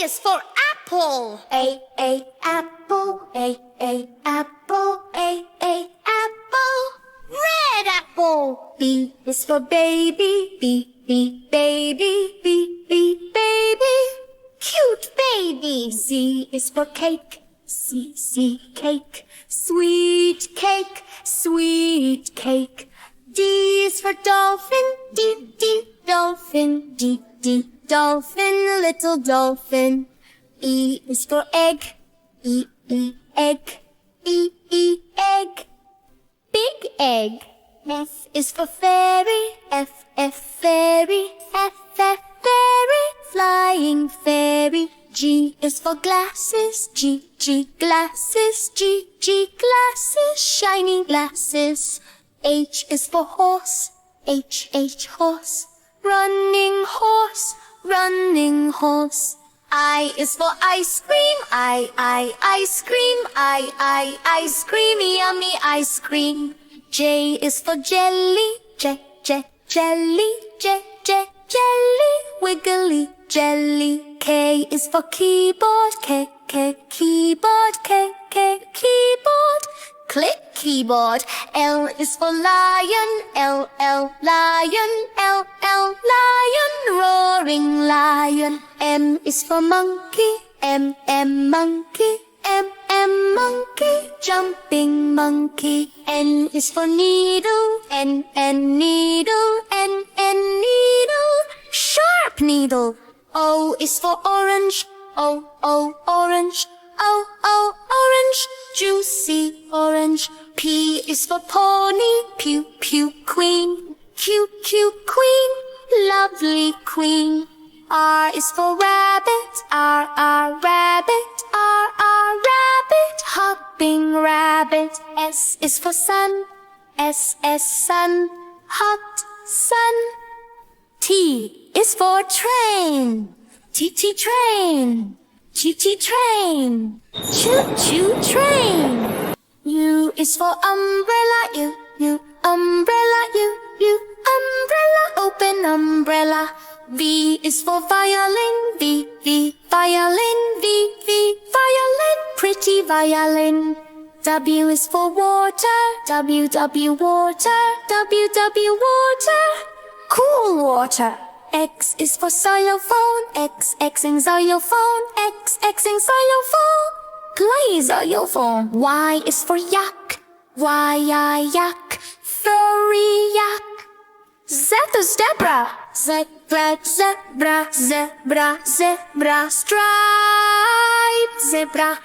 is for apple. A, apple, A, apple, A, apple. Red apple. B is for baby, B, baby, B, baby. Cute baby. C is for cake, C, cake. Sweet cake, sweet cake. D is for dolphin, D, dolphin, D, dolphin, little dolphin. E is for egg, E, egg, E, egg. Big egg. F is for fairy, F, fairy, F, fairy, flying fairy. G is for glasses, G, glasses, G, glasses, shiny glasses. H is for horse, H, horse, running horse, running horse. I is for ice cream, I, ice cream, I, ice cream, yummy ice cream. J is for jelly, J, jelly, J, jelly, wiggly jelly. K is for keyboard, K, keyboard, K, keyboard, click keyboard. L is for lion, L, lion, L, lion, roaring lion. M is for monkey, M, monkey, M, monkey, jumping monkey. N is for needle, N, needle, N, needle, sharp needle. O is for orange, O, orange, O, orange, juicy orange. P is for pony, Q, queen, Q, queen, lovely queen. R is for rabbit, R, rabbit, R, rabbit, hopping rabbit. S is for sun, S, sun, hot sun. T is for train, T, train, T, train, choo, train. U is for umbrella, U, umbrella, U, umbrella, open umbrella. V is for violin, V, violin, V, violin, pretty violin. W is for water, W, water, W, water, cool water. X is for xylophone, X, in xylophone, X, in xylophone, play xylophone. Y is for yak, Y, yak, furry yak. Z is zebra, zebra, zebra, zebra, zebra, stripe, zebra.